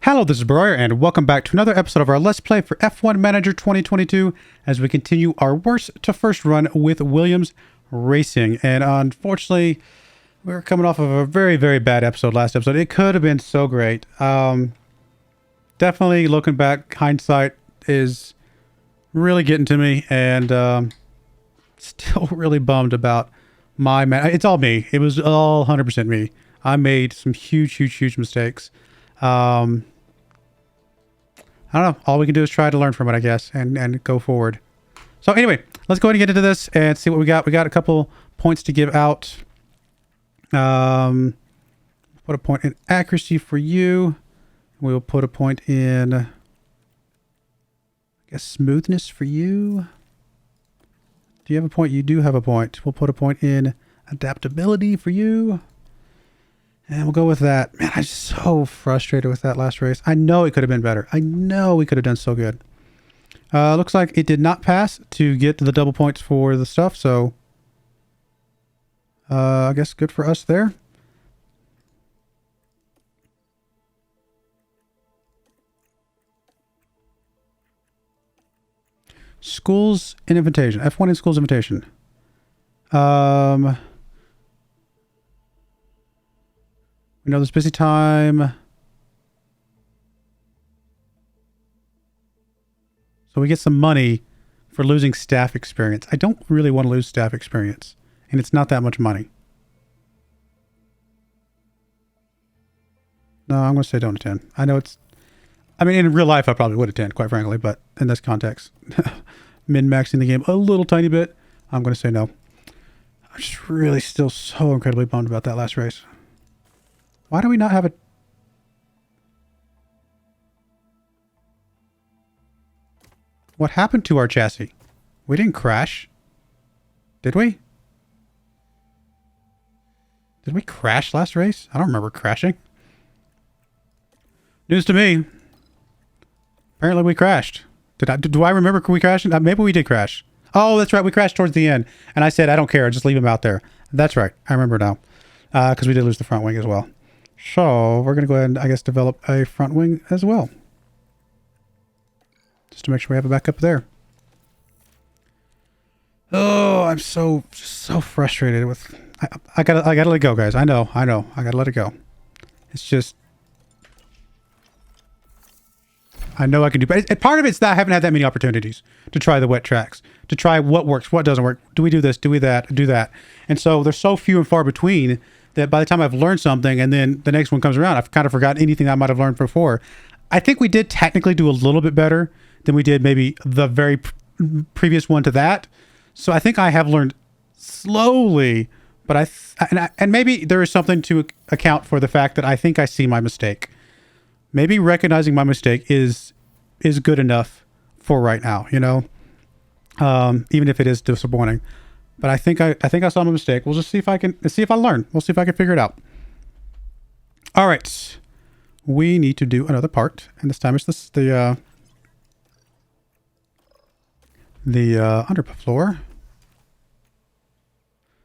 Hello, this is Broyar, and welcome back to another episode of our Let's Play for F1 Manager 2022 as we continue our worst to first run with Williams Racing. And unfortunately, we're coming off of a very, very bad episode last episode. It could have been so great. Definitely looking back, hindsight is really getting to me, and still really bummed about my man. It's all me. It was all 100% me. I made some huge mistakes. I don't know. All we can do is try to learn from it, I guess, and go forward. So anyway, let's go ahead and get into this and see what we got. We got a couple points to give out. Put a point in accuracy for you. We'll put a point in, I guess, smoothness for you. Do you have a point? You do have a point. We'll put a point in adaptability for you. And we'll go with that. Man, I'm so frustrated with that last race. I know it could have been better. I know we could have done so good. Looks like it did not pass to get the double points for the stuff. So, I guess good for us there. Schools in invitation. F1 in schools invitation. We know there's busy time. So we get some money for losing staff experience. I don't really want to lose staff experience. And it's not that much money. No, I'm going to say don't attend. I know it's... I mean, in real life, I probably would attend, quite frankly. But in this context, min-maxing the game a little tiny bit, I'm going to say no. I'm just really still so incredibly bummed about that last race. Why do we not have a... What happened to our chassis? We didn't crash. Did we? Did we crash last race? I don't remember crashing. News to me. Apparently we crashed. Do I remember we crashed? Maybe we did crash. Oh, that's right. We crashed towards the end. And I said, I don't care. Just leave him out there. That's right. I remember now. Because we did lose the front wing as well. So we're going to go ahead and, I guess, develop a front wing as well. Just to make sure we have a backup there. Oh, I'm so frustrated with... I gotta let it go, guys. I know. I gotta let it go. It's just... I know I can do... But part of it's that I haven't had that many opportunities to try the wet tracks. To try what works, what doesn't work. Do we do this? Do we that? Do that? And so they're so few and far between... that by the time I've learned something and then the next one comes around, I've kind of forgotten anything I might have learned before. I think we did technically do a little bit better than we did maybe the very previous one to that. So I think I have learned slowly, but and maybe there is something to account for the fact that I think I see my mistake. Maybe recognizing my mistake is good enough for right now, you know, even if it is disappointing. But I think I saw my mistake. We'll just see if I learn. We'll see if I can figure it out. All right. We need to do another part. And this time it's the underfloor.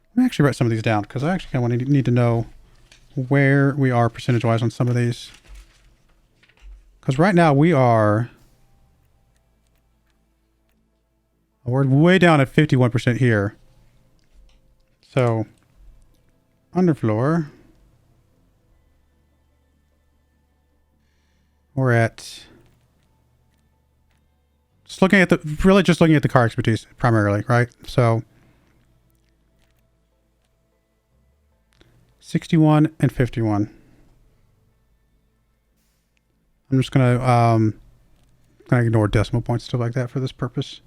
Let me actually write some of these down because I actually kind of need to know where we are percentage-wise on some of these. Because right now we're way down at 51% here. So, underfloor, we're at, just looking at the car expertise primarily, right? So, 61 and 51. I'm just gonna ignore decimal points, stuff like that for this purpose.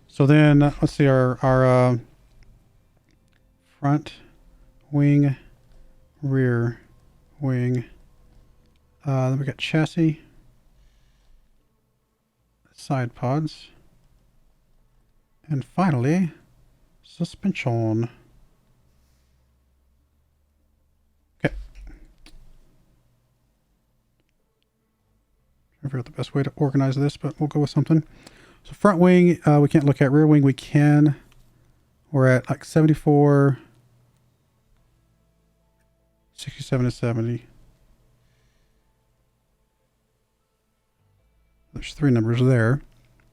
So then, let's see our front wing, rear wing. Then we got chassis, side pods, and finally, suspension. Okay. Trying to figure out the best way to organize this, but we'll go with something. So front wing, we can't look at. Rear wing, we can. We're at like 74. 67 to 70. There's 3 numbers there.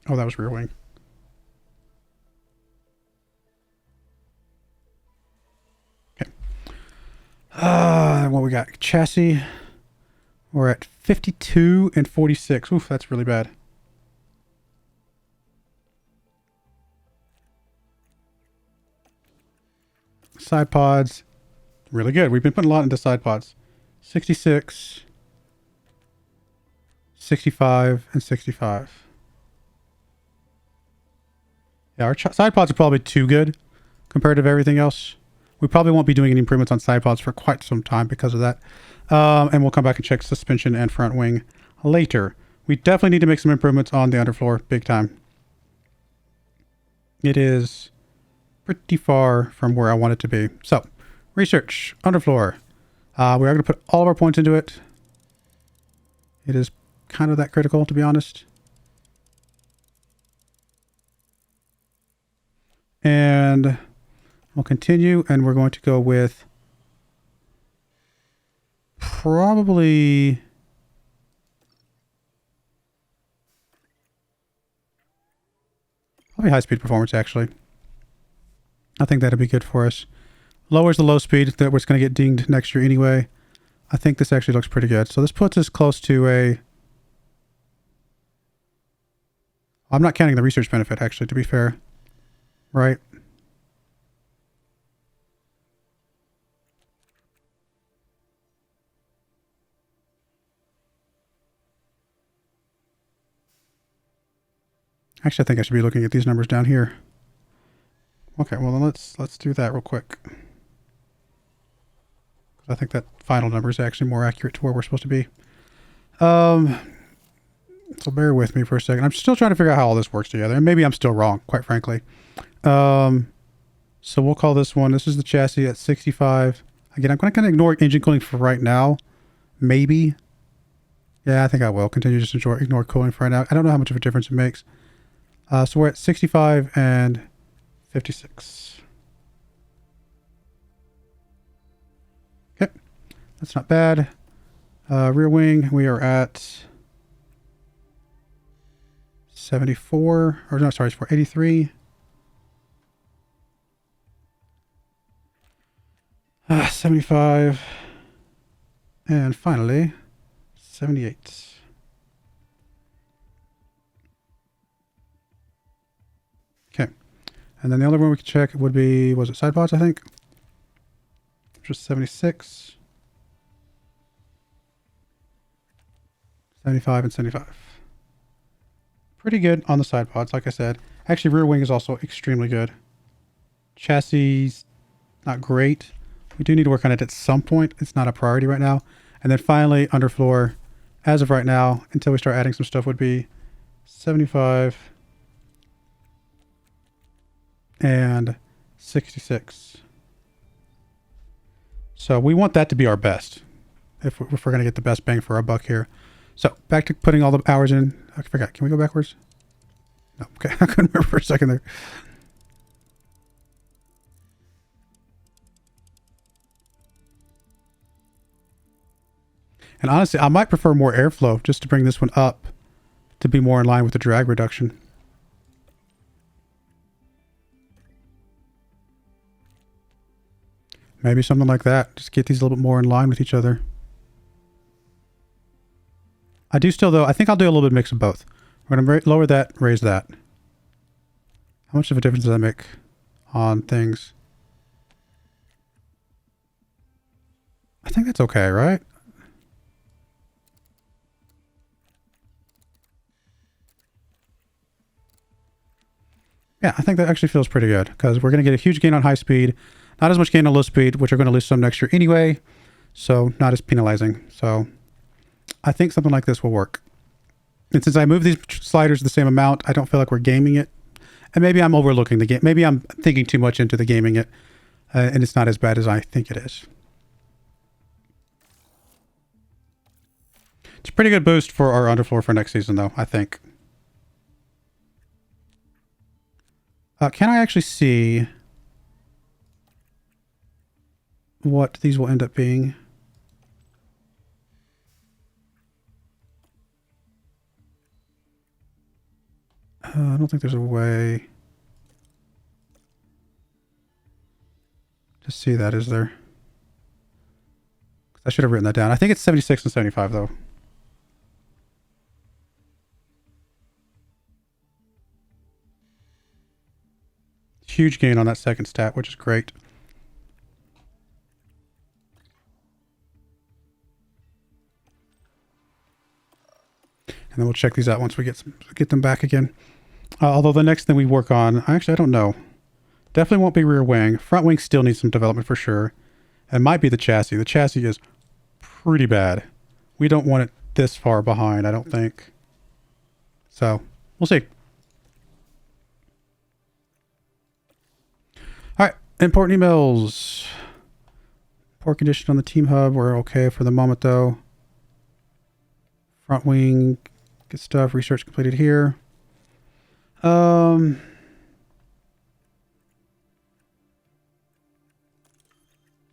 Oh, that was rear wing. Okay. What we got? Chassis. We're at 52 and 46. Oof, that's really bad. Side pods. Really good. We've been putting a lot into side pods. 66, 65, and 65. Yeah, our side pods are probably too good compared to everything else. We probably won't be doing any improvements on side pods for quite some time because of that. And we'll come back and check suspension and front wing later. We definitely need to make some improvements on the underfloor, big time. It is pretty far from where I want it to be. So, research, underfloor. We are going to put all of our points into it. It is kind of that critical, to be honest. And we'll continue, and we're going to go with probably high-speed performance, actually. I think that'd be good for us. Lowers the low speed that was going to get dinged next year anyway. I think this actually looks pretty good. So this puts us close to a... I'm not counting the research benefit, actually, to be fair. Right? Actually, I think I should be looking at these numbers down here. Okay, well, then let's do that real quick. I think that final number is actually more accurate to where we're supposed to be. So bear with me for a second. I'm still trying to figure out how all this works together. And maybe I'm still wrong, quite frankly. So we'll call this one. This is the chassis at 65. Again, I'm going to kind of ignore engine cooling for right now. Maybe. Yeah, I think I will. Continue just ignore cooling for right now. I don't know how much of a difference it makes. So we're at 65 and 56. Okay. That's not bad. Rear wing, we are at 74. Or no, sorry, it's for 83. 75. And finally, 78. Okay. And then the other one we could check would be, was it side pods, I think? Just 76. 75 and 75. Pretty good on the side pods, like I said. Actually, rear wing is also extremely good. Chassis, not great. We do need to work on it at some point. It's not a priority right now. And then finally, underfloor, as of right now, until we start adding some stuff, would be 75 and 66. So we want that to be our best if we're going to get the best bang for our buck here. So back to putting all the hours in. I forgot. Can we go backwards? No. Okay. I couldn't remember for a second there. And honestly, I might prefer more airflow just to bring this one up to be more in line with the drag reduction. Maybe something like that. Just get these a little bit more in line with each other. I do still, though, I think I'll do a little bit of mix of both. We're going to lower that, raise that. How much of a difference does that make on things? I think that's okay, right? Yeah, I think that actually feels pretty good because we're going to get a huge gain on high speed. Not as much gain on low speed, which are going to lose some next year anyway. So not as penalizing. So I think something like this will work. And since I move these sliders the same amount, I don't feel like we're gaming it. And maybe I'm overlooking the game. Maybe I'm thinking too much into the gaming it. And it's not as bad as I think it is. It's a pretty good boost for our underfloor for next season, though, I think. Can I actually see what these will end up being? I don't think there's a way to see that, is there? I should have written that down. I think it's 76 and 75, though. Huge gain on that second stat, which is great. And then we'll check these out once we get them back again. Although the next thing we work on, actually, I don't know. Definitely won't be rear wing. Front wing still needs some development for sure. It might be the chassis. The chassis is pretty bad. We don't want it this far behind, I don't think. So, we'll see. All right, important emails. Poor condition on the team hub. We're okay for the moment, though. Front wing, good stuff. Research completed here.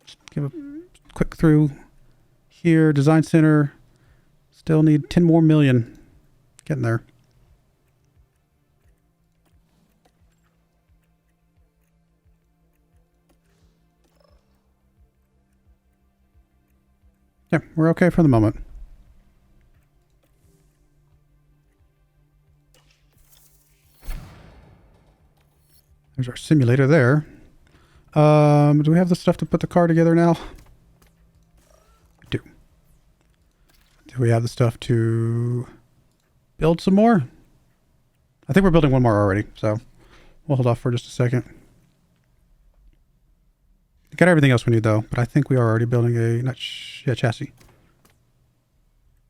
Just give a quick through here. Design center. Still need 10 more million. Getting there. Yeah, we're okay for the moment. There's our simulator there. Do we have the stuff to put the car together now? We do. Do we have the stuff to build some more? I think we're building one more already, so we'll hold off for just a second. We got everything else we need, though, but I think we are already building a chassis.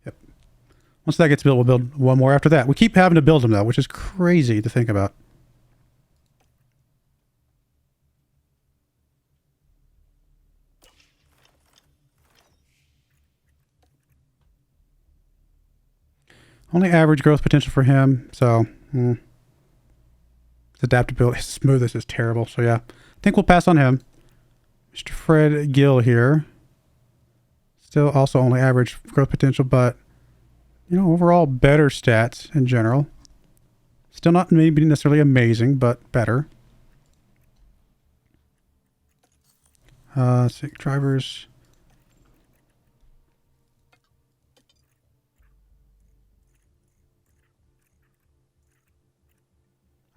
Yep. Once that gets built, we'll build one more after that. We keep having to build them, though, which is crazy to think about. Only average growth potential for him, so his adaptability, his smoothness is terrible. So yeah, I think we'll pass on him. Mr. Fred Gill here. Still also only average growth potential, but you know, overall better stats in general. Still not maybe necessarily amazing, but better. Let's see, drivers.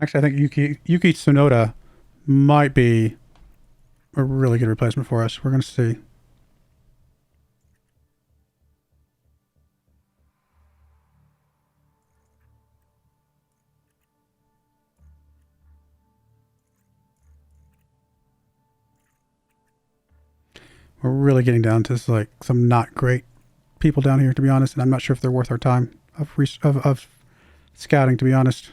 Actually, I think Yuki Tsunoda might be a really good replacement for us. We're going to see. We're really getting down to like some not great people down here, to be honest, and I'm not sure if they're worth our time of scouting, to be honest.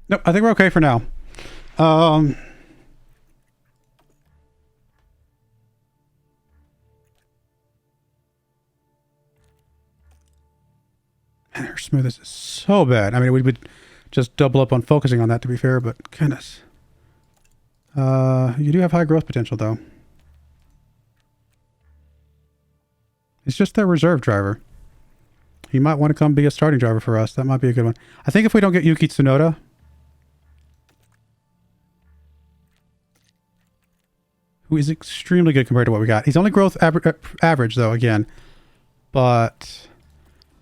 Nope, I think we're okay for now. Man, her smoothness is so bad. I mean, we would just double up on focusing on that, to be fair, but goodness. You do have high growth potential, though. It's just their reserve driver. He might want to come be a starting driver for us. That might be a good one. I think if we don't get Yuki Tsunoda, who is extremely good compared to what we got. He's only growth average, though, again. But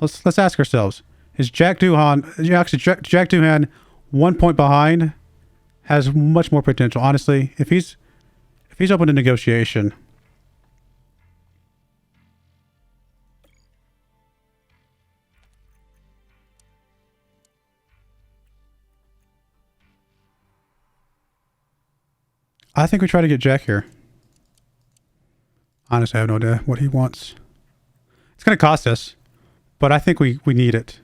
let's ask ourselves: is Jack Doohan actually Jack Doohan 1 point behind? Has much more potential, honestly. If he's open to negotiation. I think we try to get Jack here. Honestly, I have no idea what he wants. It's going to cost us, but I think we need it.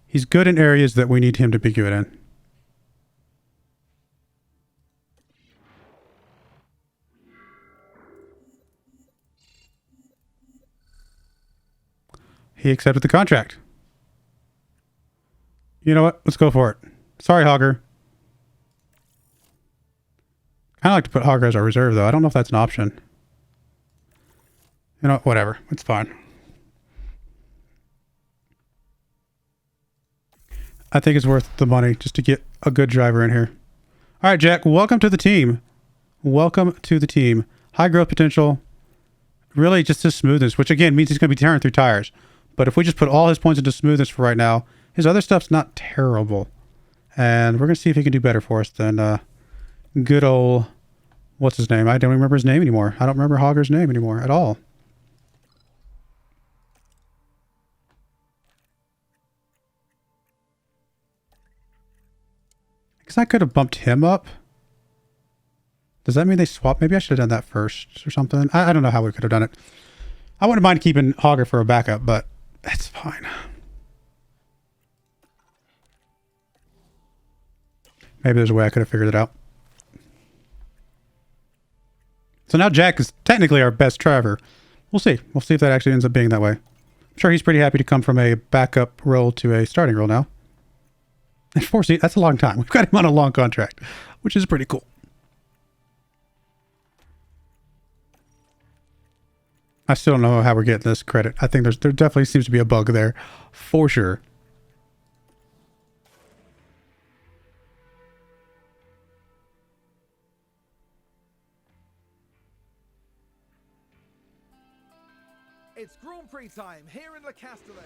He's good in areas that we need him to be good in. He accepted the contract. You know what? Let's go for it. Sorry, Hogger. I like to put Hogger as our reserve, though. I don't know if that's an option. You know, whatever. It's fine. I think it's worth the money just to get a good driver in here. All right, Jack, welcome to the team. Welcome to the team. High growth potential. Really just his smoothness, which again means he's going to be tearing through tires. But if we just put all his points into smoothness for right now, his other stuff's not terrible. And we're going to see if he can do better for us than good old... What's his name? I don't remember his name anymore. I don't remember Hogger's name anymore at all. Because I could have bumped him up. Does that mean they swap? Maybe I should have done that first or something. I don't know how we could have done it. I wouldn't mind keeping Hogger for a backup, but it's fine. Maybe there's a way I could have figured it out. So now Jack is technically our best driver. We'll see. We'll see if that actually ends up being that way. I'm sure he's pretty happy to come from a backup role to a starting role now. And 4 seats, that's a long time. We've got him on a long contract, which is pretty cool. I still don't know how we're getting this credit. I think there definitely seems to be a bug there, for sure. It's Grand Prix time here in Le Castellet.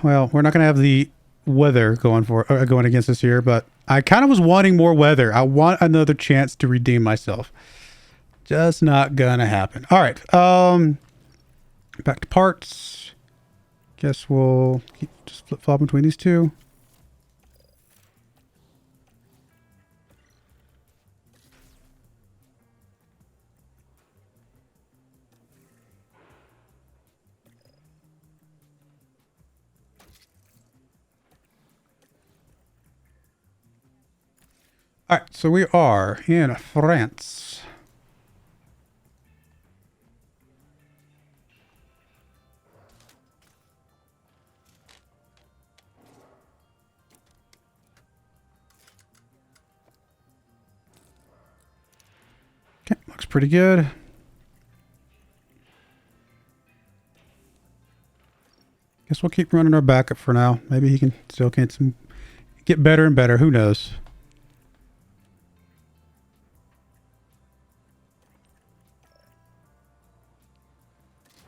Well, we're not going to have the weather going against us here, but I kind of was wanting more weather. I want another chance to redeem myself. Just not gonna happen. All right. Back to parts. Guess we'll just flip-flop between these two. All right, so we are in France. Okay, looks pretty good. Guess we'll keep running our backup for now. Maybe he can still get better and better. Who knows?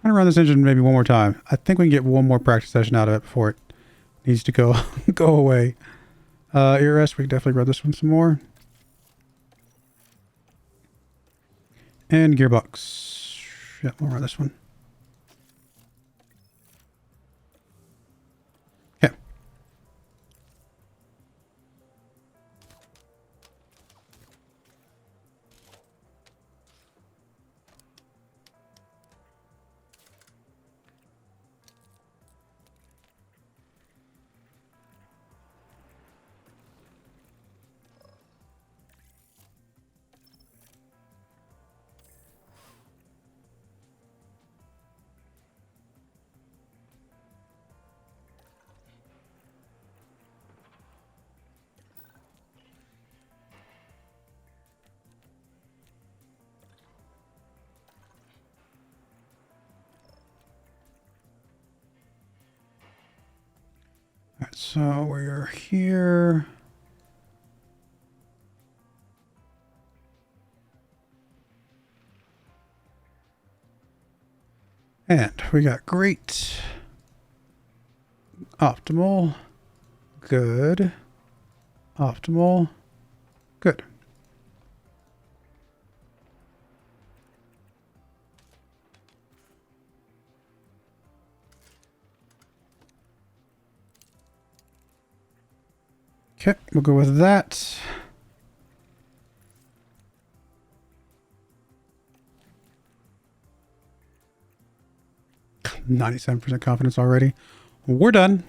I'm gonna run this engine maybe one more time. I think we can get one more practice session out of it before it needs to go go away. ERS, we can definitely run this one some more. And gearbox. Yeah, we'll run this one. Okay. All right, so we're here. And we got great, optimal, good, optimal, good. Okay, we'll go with that. %97 confidence already. We're done.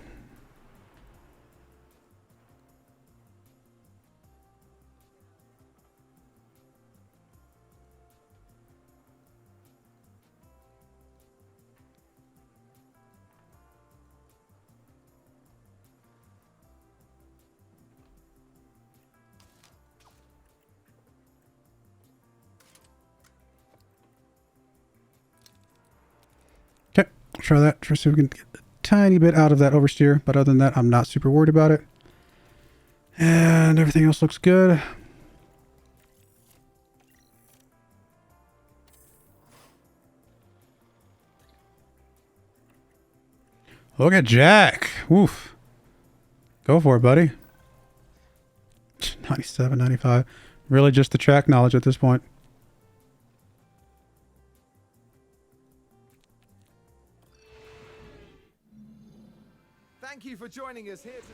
try that. Try to see if we can get a tiny bit out of that oversteer. But other than that, I'm not super worried about it. And everything else looks good. Look at Jack. Oof. Go for it, buddy. 97, 95. Really just the track knowledge at this point. Thank you for joining us here today.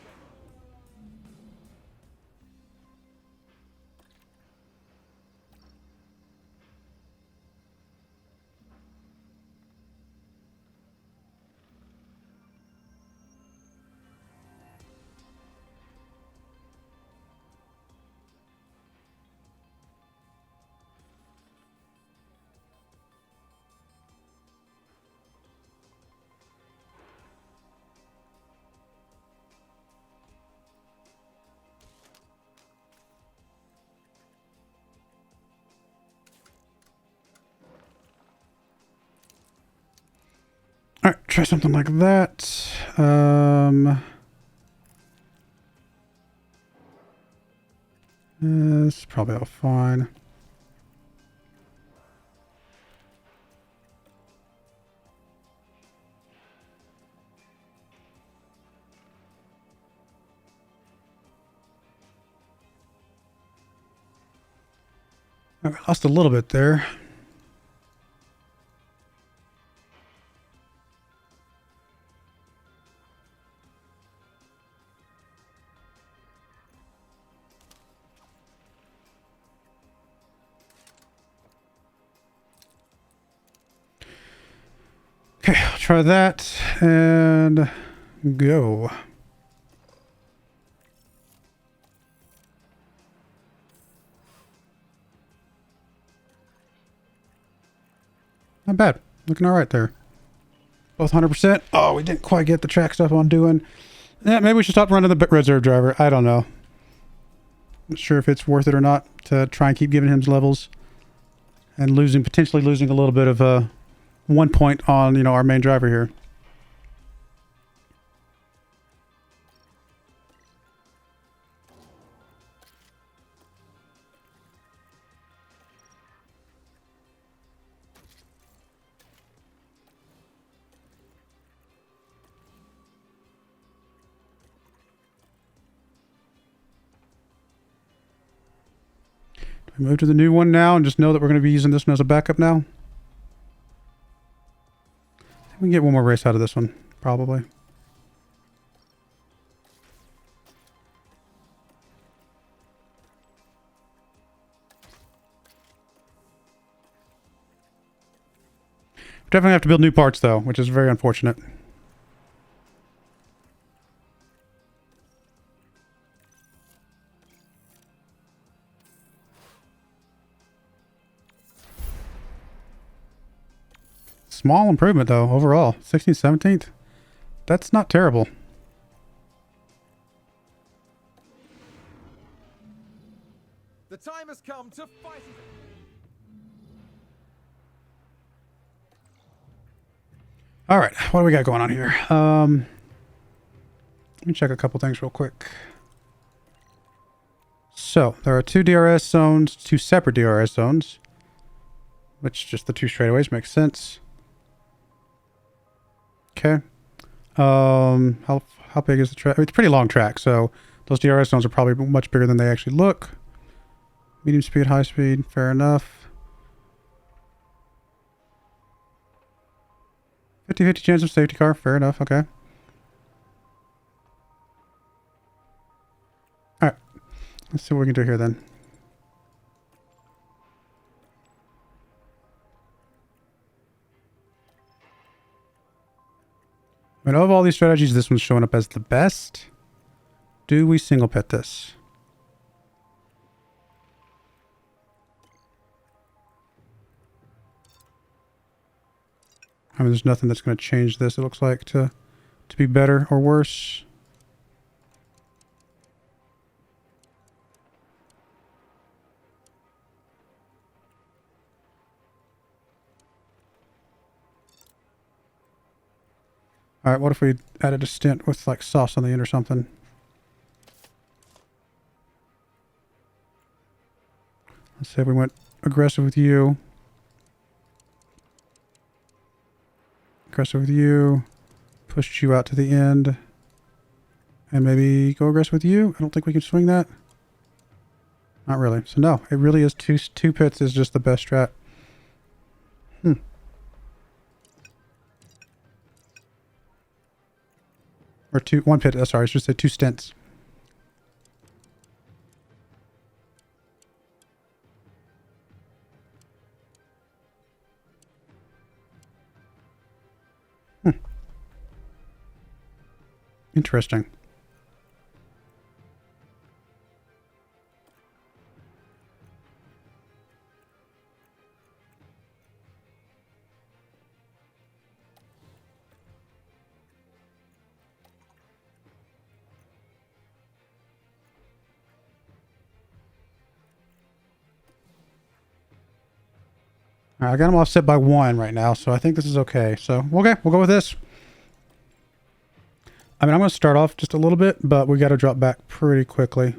All right, try something like that. It's probably all fine. I lost a little bit there. Okay, I'll try that and go. Not bad. Looking all right there. Both 100%. Oh, we didn't quite get the track stuff on doing. Yeah, maybe we should stop running the reserve driver. I don't know. Not sure if it's worth it or not to try and keep giving him levels and potentially losing a little bit of 1 point on, you know, our main driver here. We move to the new one now and just know that we're going to be using this one as a backup now. We can get one more race out of this one, probably. We definitely have to build new parts though, which is very unfortunate. Small improvement though, overall. 16th, 17th. That's not terrible. The time has come to fight. All right, what do we got going on here? Let me check a couple things real quick. So there are two DRS zones, two separate DRS zones, which just the two straightaways makes sense. Okay. How big is the track? It's a pretty long track, so those DRS zones are probably much bigger than they actually look. Medium speed, high speed, fair enough. 50-50 chance of safety car, fair enough, okay. Alright, let's see what we can do here then. I mean, of all these strategies, this one's showing up as the best. Do we single pit this? I mean, there's nothing that's going to change this, it looks like, to be better or worse. All right, what if we added a stint with like sauce on the end or something? Let's say we went aggressive with you. Aggressive with you. Pushed you out to the end. And maybe go aggressive with you. I don't think we can swing that. Not really. So no, it really is two pits is just the best strat. Or one pit, sorry, I should say 2 stints. Interesting. All right, I got them offset by 1 right now, so I think this is okay. So, okay, we'll go with this. I mean, I'm going to start off just a little bit, but we got to drop back pretty quickly.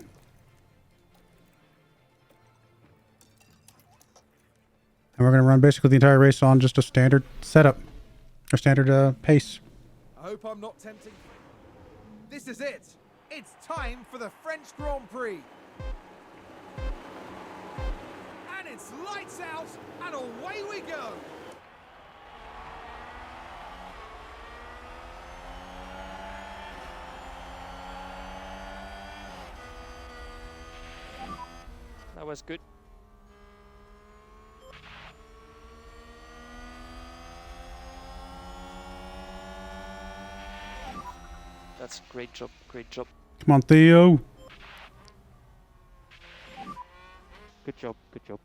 And we're going to run basically the entire race on just a standard setup. Or standard pace. I hope I'm not tempting. This is it. It's time for the French Grand Prix. And it's lights out and away we go. That was good. That's great job, great job. Come on, Theo. Good job, good job.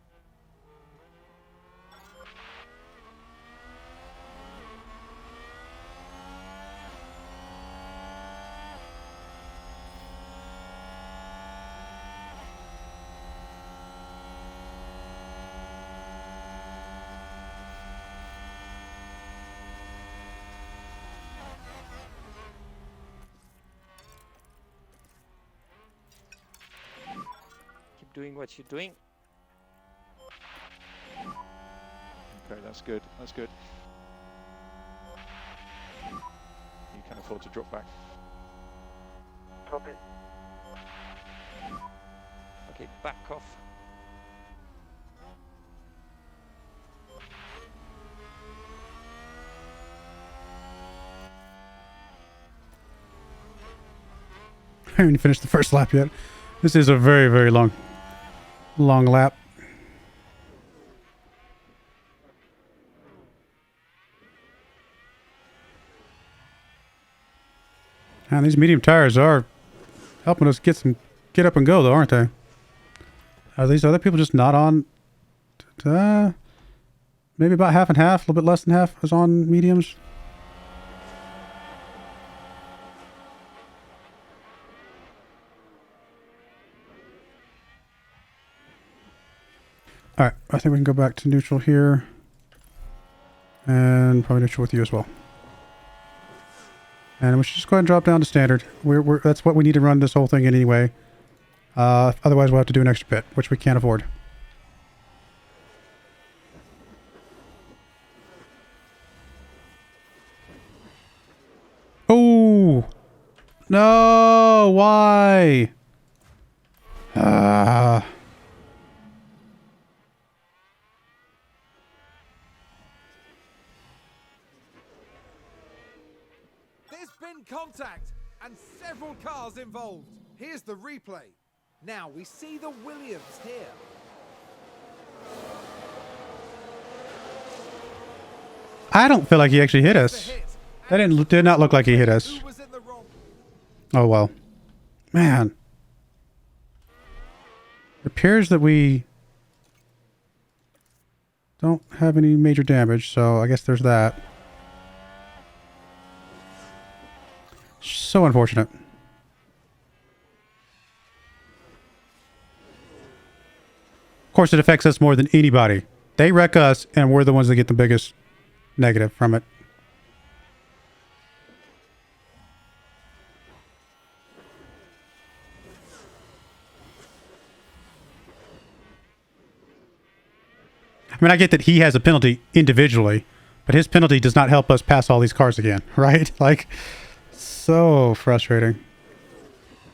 Keep doing what you're doing. Okay, that's good. That's good. You can afford to drop back. Copy. Okay, back off. I haven't even finished the first lap yet. This is a very, very long lap. And these medium tires are helping us get up and go though, aren't they? Are these other people just not on? Maybe about half and half, a little bit less than half is on mediums. All right, I think we can go back to neutral here. And probably neutral with you as well. And we should just go ahead and drop down to standard. That's what we need to run this whole thing in anyway. Otherwise we'll have to do an extra pit, which we can't afford. Oh! No! Why? There's been contact and several cars involved. Here's the replay. Now we see the Williams here. I don't feel like he actually hit us. That did not look like he hit us. Who was in the wrong? Oh well. Man. It appears that we don't have any major damage, so I guess there's that. So unfortunate. Of course, it affects us more than anybody. They wreck us, and we're the ones that get the biggest negative from it. I mean, I get that he has a penalty individually, but his penalty does not help us pass all these cars again, right? Like, so frustrating.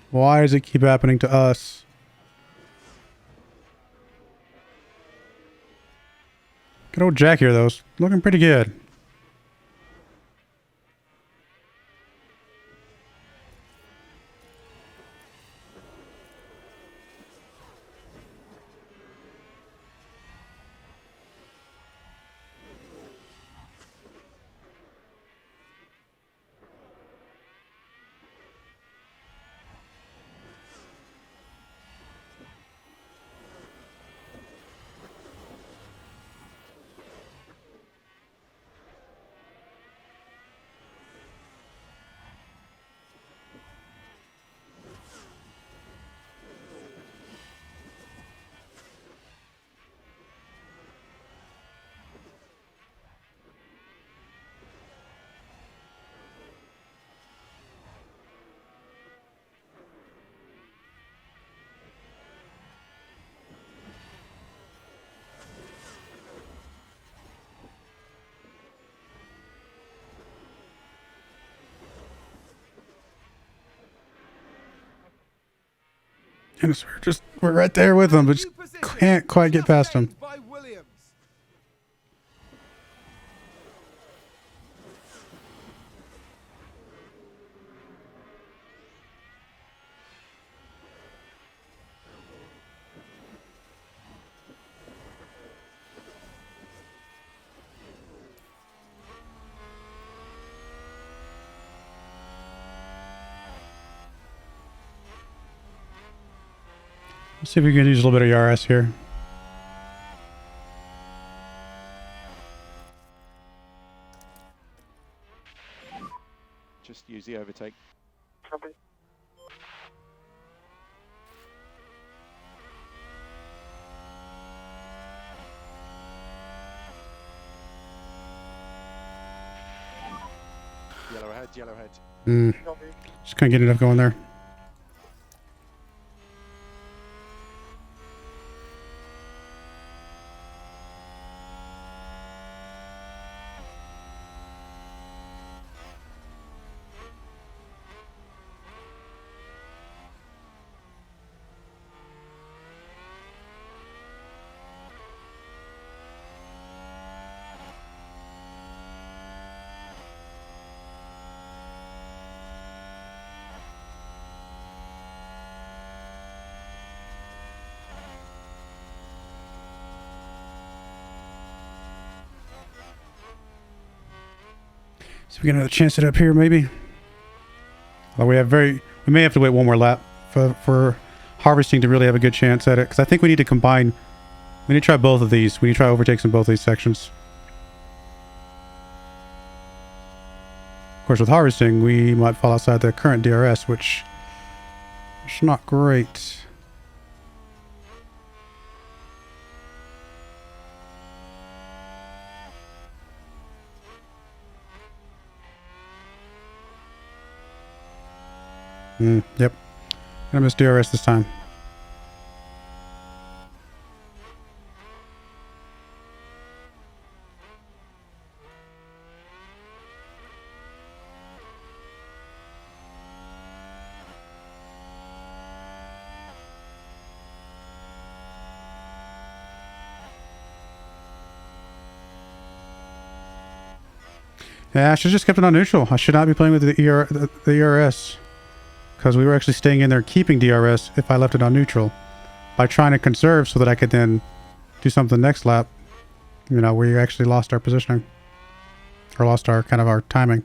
Why does it keep happening to us? Good old Jack here, though. Is looking pretty good. And we're right there with them, but just can't quite get past them. By Williams. Let's see if we can use a little bit of ERS here. Just use the overtake. Copy. Yellow ahead, yellow ahead. Copy. Just couldn't get enough going there. So we get another chance at it up here, maybe. Well, we may have to wait one more lap for harvesting to really have a good chance at it. Because I think we need to combine. We need to try both of these. We need to try overtakes in both of these sections. Of course, with harvesting, we might fall outside the current DRS, which is not great. Yep. Gonna miss DRS this time. Yeah, I should have just kept it on neutral. I should not be playing with the ERS. Because we were actually staying in there keeping DRS if I left it on neutral. By trying to conserve so that I could then do something next lap. You know, we actually lost our positioning. Or lost our kind of our timing.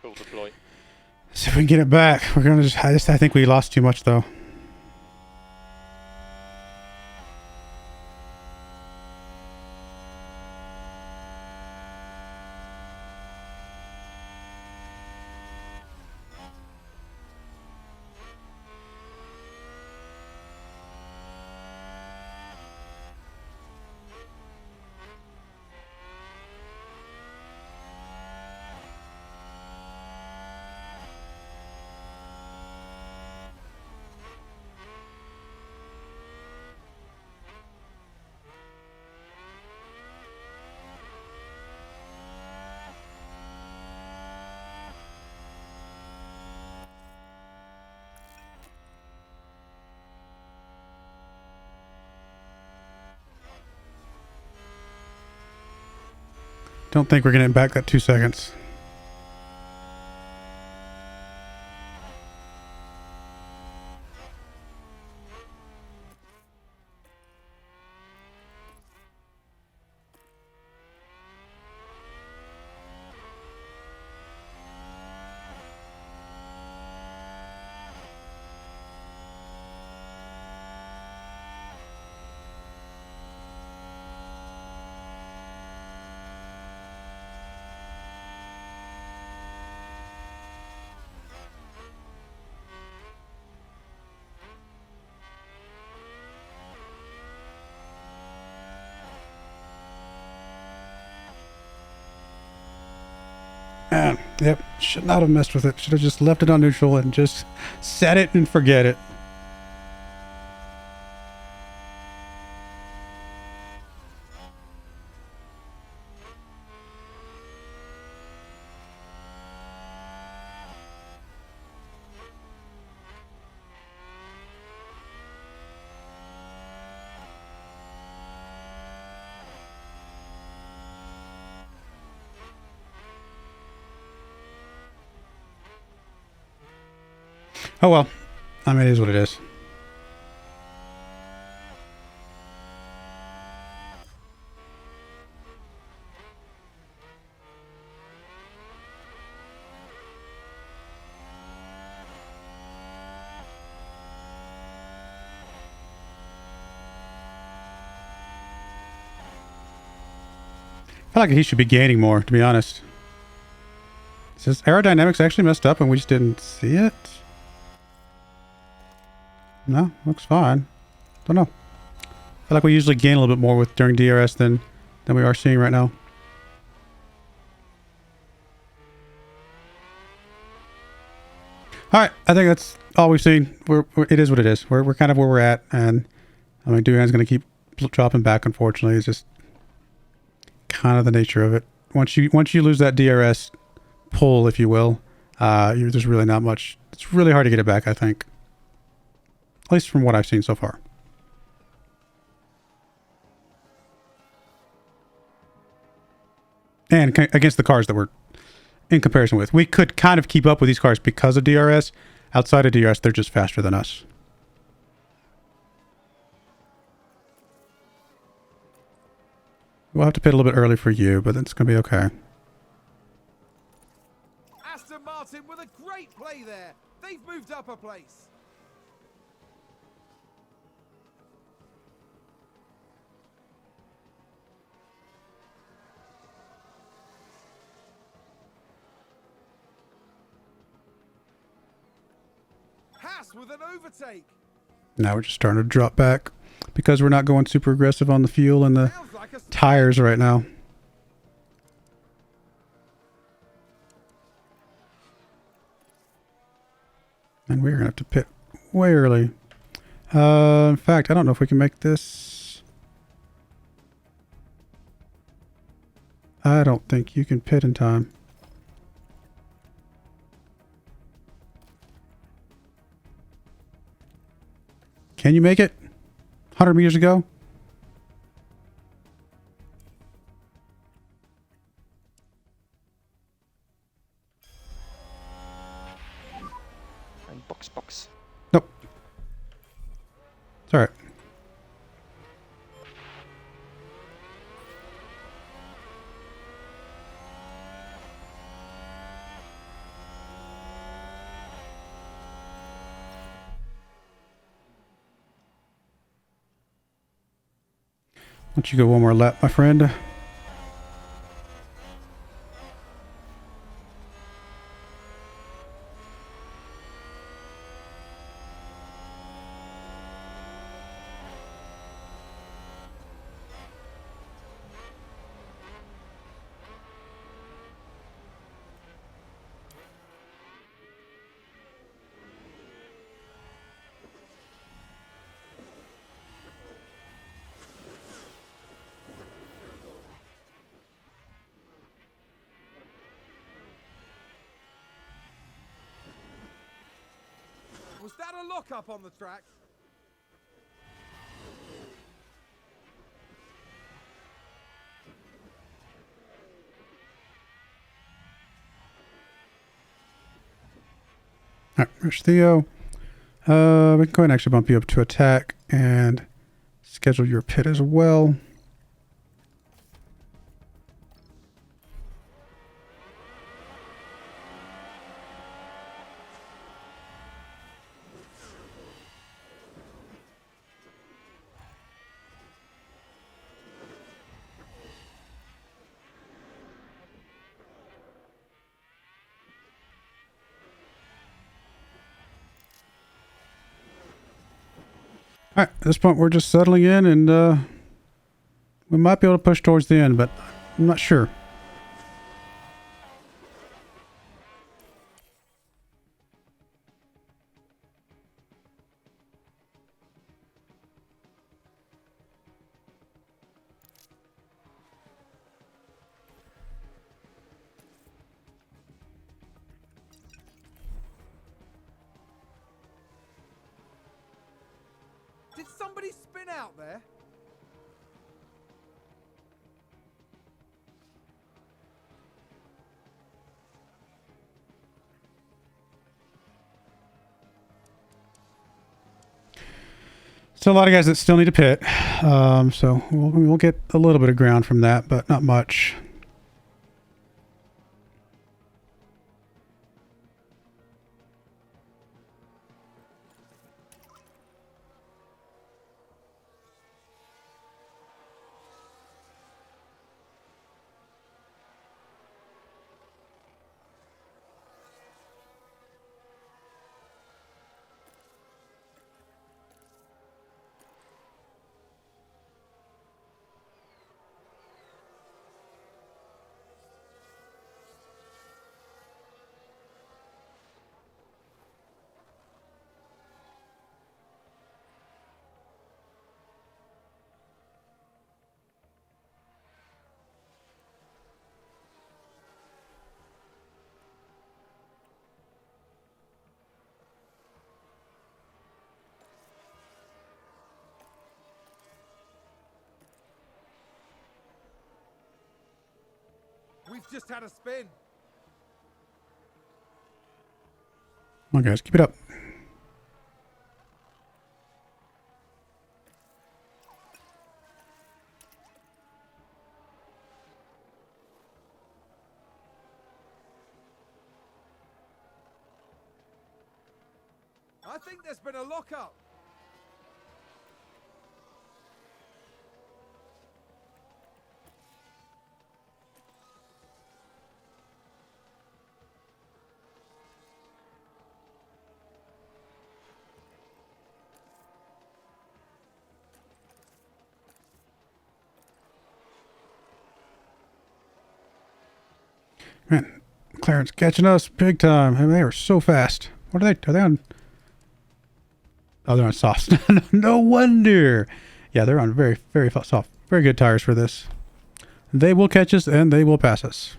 Full deploy. See if we can get it back. We're gonna I think we lost too much though. Don't think we're getting back that 2 seconds. Yep, should not have messed with it. Should have just left it on neutral and just set it and forget it. Oh well, I mean, it is what it is. I feel like he should be gaining more, to be honest. Is his aerodynamics actually messed up and we just didn't see it? No, looks fine. Don't know. I feel like we usually gain a little bit more with during DRS than we are seeing right now. All right, I think that's all we've seen. It is what it is. We're kind of where we're at, and I mean, Duhan's going to keep dropping back. Unfortunately, it's just kind of the nature of it. Once you lose that DRS pull, if you will, there's really not much. It's really hard to get it back, I think. At least from what I've seen so far. And against the cars that we're in comparison with. We could kind of keep up with these cars because of DRS. Outside of DRS, they're just faster than us. We'll have to pit a little bit early for you, but it's going to be okay. Aston Martin with a great play there. They've moved up a place. With an overtake. Now we're just starting to drop back because we're not going super aggressive on the fuel and the tires right now. And we're going to have to pit way early. In fact, I don't know if we can make this. I don't think you can pit in time. Can you make it? 100 meters ago? And box. Nope. It's alright. Why don't you go one more lap, my friend? Was that a lock-up on the track? All right, there's Theo. We can go ahead and actually bump you up to attack and schedule your pit as well. All right, at this point, we're just settling in, and we might be able to push towards the end, but I'm not sure. Did somebody spin out there? Still a lot of guys that still need to pit, so we'll get a little bit of ground from that, but not much. We've just had a spin. Come on, guys, keep it up. I think there's been a lockup. Man, McLaren's catching us big time. I mean, they are so fast. What are they? Are they on? Oh, they're on softs. No wonder. Yeah, they're on very, very soft. Very good tires for this. They will catch us and they will pass us.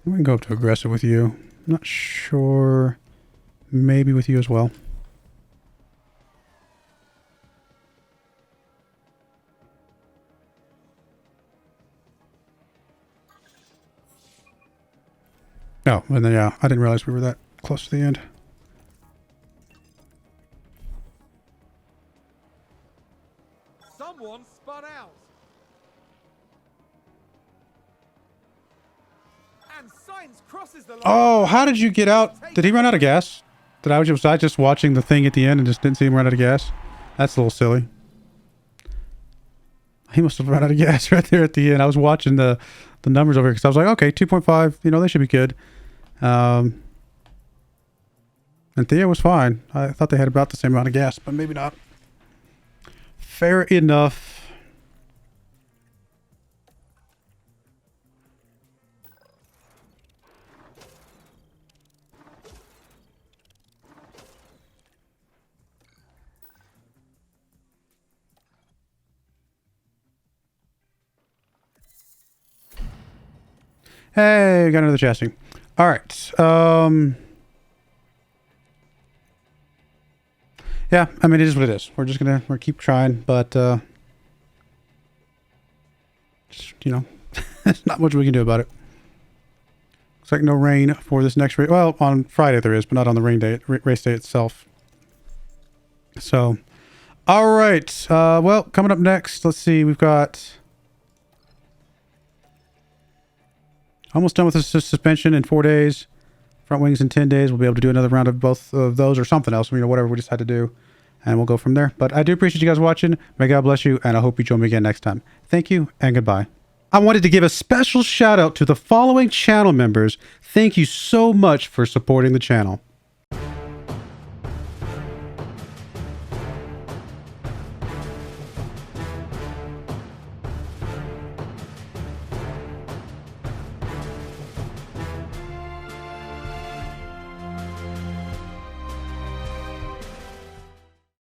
We can go up to aggressive with you. Not sure. Maybe with you as well. Oh, and then yeah, I didn't realize we were that close to the end. Someone spun out. And Sainz crosses the line. Oh, how did you get out? Did he run out of gas? Was I just watching the thing at the end and just didn't see him run out of gas? That's a little silly. He must have run out of gas right there at the end. I was watching the numbers over here because I was like, okay, 2.5, you know, they should be good. And Theo was fine. I thought they had about the same amount of gas, but maybe not. Fair enough. Hey, got another chassis. All right. Yeah, I mean, it is what it is. We're just gonna keep trying, but just, you know, there's not much we can do about it. Looks like no rain for this next race. Well, on Friday there is, but not on the race day itself. So, all right. Well, coming up next, let's see. We've got almost done with the suspension in 4 days. Front wings in 10 days. We'll be able to do another round of both of those or something else. You know, whatever we decide to do. And we'll go from there. But I do appreciate you guys watching. May God bless you. And I hope you join me again next time. Thank you and goodbye. I wanted to give a special shout out to the following channel members. Thank you so much for supporting the channel.